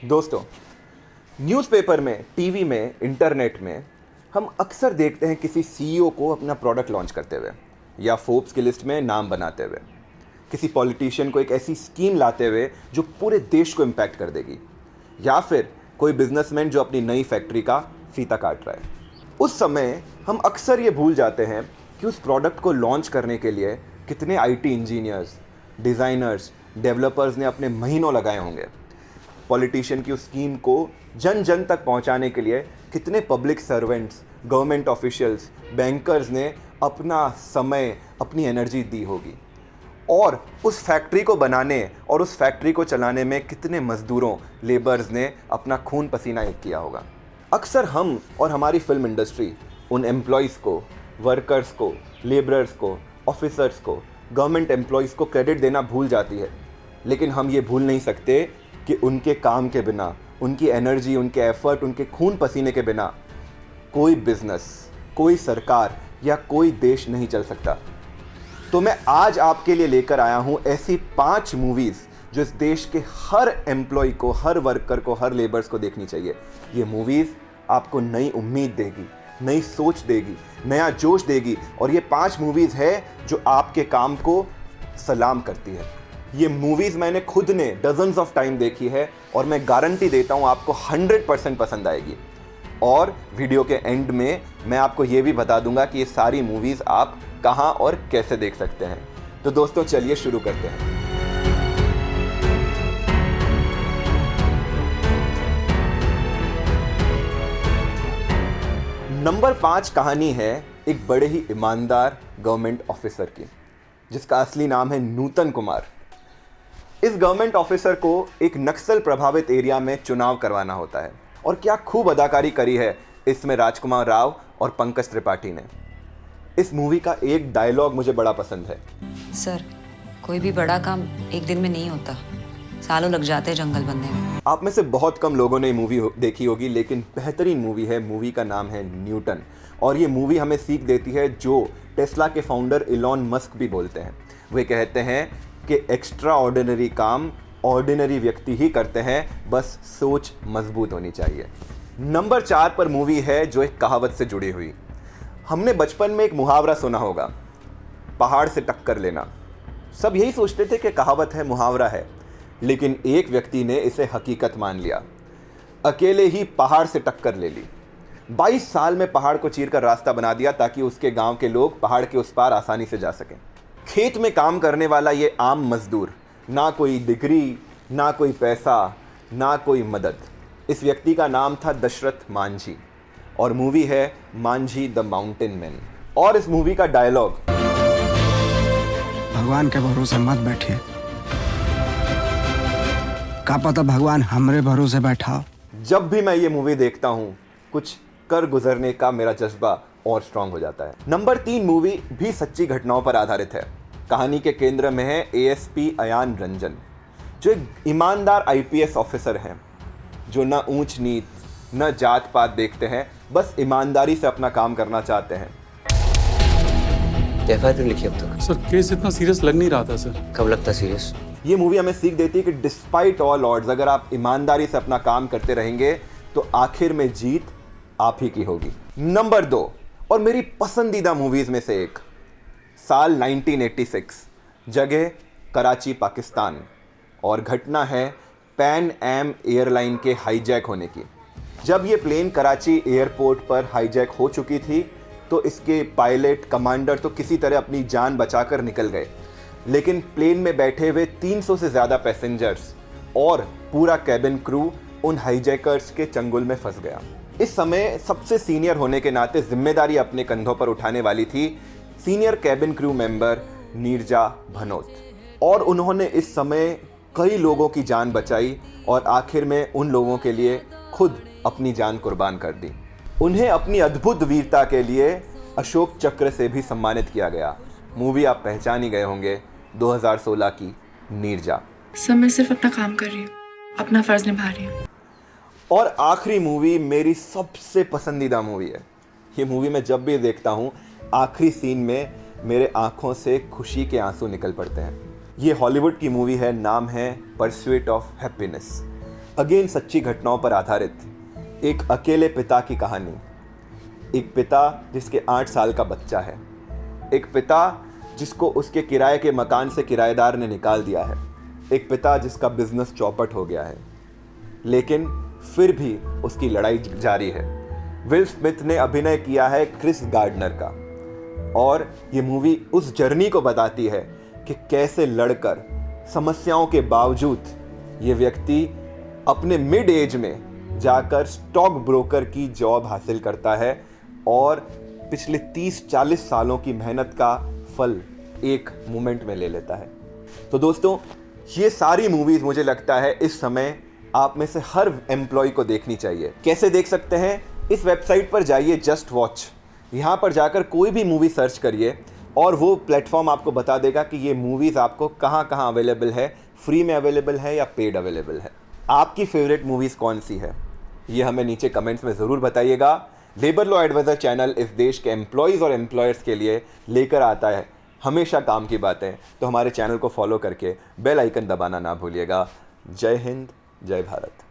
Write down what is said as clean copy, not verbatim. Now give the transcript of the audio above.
दोस्तों, न्यूज़पेपर में, टीवी में, इंटरनेट में हम अक्सर देखते हैं किसी सीईओ को अपना प्रोडक्ट लॉन्च करते हुए या फोर्ब्स की लिस्ट में नाम बनाते हुए, किसी पॉलिटिशियन को एक ऐसी स्कीम लाते हुए जो पूरे देश को इम्पैक्ट कर देगी, या फिर कोई बिजनेसमैन जो अपनी नई फैक्ट्री का फीता काट रहा है। उस समय हम अक्सर ये भूल जाते हैं कि उस प्रोडक्ट को लॉन्च करने के लिए कितने आईटी इंजीनियर्स, डिज़ाइनर्स, डेवलपर्स ने अपने महीनों लगाए होंगे। पॉलिटिशियन की उस स्कीम को जन जन तक पहुंचाने के लिए कितने public servants, government officials, bankers ने अपना समय, अपनी एनर्जी दी होगी। और उस फैक्ट्री को बनाने और उस फैक्ट्री को चलाने में कितने मज़दूरों, लेबर्स ने अपना खून पसीना एक किया होगा। अक्सर हम और हमारी फिल्म इंडस्ट्री उन एम्प्लॉयज़ को, वर्कर्स को, लेबरर्स को, ऑफिसर्स को, गवर्नमेंट एम्प्लॉयज़ को क्रेडिट देना भूल जाती है। लेकिन हम ये भूल नहीं सकते कि उनके काम के बिना, उनकी एनर्जी, उनके एफर्ट, उनके खून पसीने के बिना कोई बिजनेस, कोई सरकार या कोई देश नहीं चल सकता। तो मैं आज आपके लिए लेकर आया हूं ऐसी 5 मूवीज़ जो इस देश के हर एम्प्लॉय को, हर वर्कर को, हर लेबर्स को देखनी चाहिए। ये मूवीज़ आपको नई उम्मीद देगी, नई सोच देगी, नया जोश देगी। और ये 5 मूवीज़ है जो आपके काम को सलाम करती है। ये मूवीज़ मैंने खुद ने डजन्स ऑफ टाइम देखी है और मैं गारंटी देता हूँ आपको 100% पसंद आएगी। और वीडियो के एंड में मैं आपको ये भी बता दूंगा कि ये सारी मूवीज़ आप कहाँ और कैसे देख सकते हैं। तो दोस्तों, चलिए शुरू करते हैं। नंबर 5 कहानी है एक बड़े ही ईमानदार गवर्नमेंट ऑफिसर की, जिसका असली नाम है नूतन कुमार। इस गवर्नमेंट ऑफिसर को एक नक्सल प्रभावित एरिया में चुनाव करवाना होता है। और क्या खूब अदाकारी करी है इसमें राजकुमार राव और पंकज त्रिपाठी ने। इस मूवी का एक डायलॉग मुझे बड़ा पसंद है। सर, कोई भी बड़ा काम एक दिन में नहीं होता, सालों लग जाते हैं जंगल बनने में। आप में से बहुत कम लोगों ने मूवी देखी होगी, लेकिन बेहतरीन मूवी है। मूवी का नाम है न्यूटन। और ये मूवी हमें सीख देती है जो टेस्ला के फाउंडर इलॉन मस्क भी बोलते हैं। वे कहते हैं कि एक्स्ट्रा ऑर्डिनरी काम ऑर्डिनरी व्यक्ति ही करते हैं, बस सोच मजबूत होनी चाहिए। नंबर 4 पर मूवी है जो एक कहावत से जुड़ी हुई। हमने बचपन में एक मुहावरा सुना होगा, पहाड़ से टक्कर लेना। सब यही सोचते थे कि कहावत है, मुहावरा है, लेकिन एक व्यक्ति ने इसे हकीकत मान लिया। अकेले ही पहाड़ से टक्कर ले ली। 22 साल में पहाड़ को चीरकर रास्ता बना दिया ताकि उसके गांव के लोग पहाड़ के उस पार आसानी से जा सकें। खेत में काम करने वाला ये आम मजदूर, ना कोई डिग्री, ना कोई पैसा, ना कोई मदद। इस व्यक्ति का नाम था दशरथ मांझी और मूवी है मांझी द माउंटेन मैन। और इस मूवी का डायलॉग, भगवान के भरोसे मत बैठिए, का पता भगवान हमरे भरोसे बैठा। जब भी मैं ये मूवी देखता हूँ कुछ कर गुजरने का मेरा जज्बा और स्ट्रांग हो जाता है। नंबर 3 मूवी भी सच्ची घटनाओं पर आधारित है। कहानी के केंद्र में है एएसपी अयान रंजन, जो एक ईमानदार आईपीएस ऑफिसर हैं, जो न ऊंच नीच न जात पात देखते हैं, बस ईमानदारी से अपना काम करना चाहते हैं। एफआईआर क्यों लिखी अब तक? सर, केस इतना सीरियस लग नहीं रहा था सर। कब लगता सीरियस? ये मूवी हमें सीख देती है कि डिस्पाइट ऑल ऑड्स, अगर आप ईमानदारी से अपना काम करते रहेंगे तो आखिर में जीत आप ही की होगी। नंबर 2 और मेरी पसंदीदा मूवीज में से एक, साल 1986, जगह कराची, पाकिस्तान, और घटना है पैन एम एयरलाइन के हाईजैक होने की। जब ये प्लेन कराची एयरपोर्ट पर हाईजैक हो चुकी थी तो इसके पायलट, कमांडर तो किसी तरह अपनी जान बचाकर निकल गए, लेकिन प्लेन में बैठे हुए 300 से ज़्यादा पैसेंजर्स और पूरा कैबिन क्रू उन हाईजैकर्स के चंगुल में फंस गया। इस समय सबसे सीनियर होने के नाते जिम्मेदारी अपने कंधों पर उठाने वाली थी senior cabin crew member Neerja Bhanot, और उन्होंने इस समय कई लोगों की जान बचाई और आखिर में उन लोगों के लिए खुद अपनी जान कुर्बान कर दी। उन्हें अपनी अद्भुत वीरता के लिए अशोक चक्र से भी सम्मानित किया गया। मूवी आप पहचान ही गए होंगे, 2016 की नीरजा। सर, मैं सिर्फ अपना काम कर रही हूँ, अपना फर्ज निभा रही हूँ। और आखिरी मूवी मेरी सबसे पसंदीदा मूवी है। ये मूवी मैं जब भी देखता हूँ आखिरी सीन में मेरे आंखों से खुशी के आंसू निकल पड़ते हैं। ये हॉलीवुड की मूवी है, नाम है परस्यूट ऑफ हैप्पीनेस। अगेन सच्ची घटनाओं पर आधारित एक अकेले पिता की कहानी। एक पिता जिसके 8 साल का बच्चा है, एक पिता जिसको उसके किराए के मकान से किराएदार ने निकाल दिया है, एक पिता जिसका बिजनेस चौपट हो गया है, लेकिन फिर भी उसकी लड़ाई जारी है। विल स्मिथ ने अभिनय किया है क्रिस गार्डनर का, और ये मूवी उस जर्नी को बताती है कि कैसे लड़कर समस्याओं के बावजूद ये व्यक्ति अपने मिड एज में जाकर स्टॉक ब्रोकर की जॉब हासिल करता है और पिछले 30-40 सालों की मेहनत का फल एक मोमेंट में ले लेता है। तो दोस्तों, ये सारी मूवीज मुझे लगता है इस समय आप में से हर एम्प्लॉय को देखनी चाहिए। कैसे देख सकते हैं? इस वेबसाइट पर जाइए, जस्ट वॉच। यहाँ पर जाकर कोई भी मूवी सर्च करिए और वो प्लेटफॉर्म आपको बता देगा कि ये मूवीज़ आपको कहाँ कहाँ अवेलेबल है, फ्री में अवेलेबल है या पेड अवेलेबल है। आपकी फेवरेट मूवीज़ कौन सी है, ये हमें नीचे कमेंट्स में ज़रूर बताइएगा। लेबर लॉ एडवाइज़र चैनल इस देश के एम्प्लॉयज़ और एम्प्लॉयर्स के लिए लेकर आता है हमेशा काम की बातें, तो हमारे चैनल को फॉलो करके बेल आइकन दबाना ना भूलिएगा। जय हिंद, जय भारत।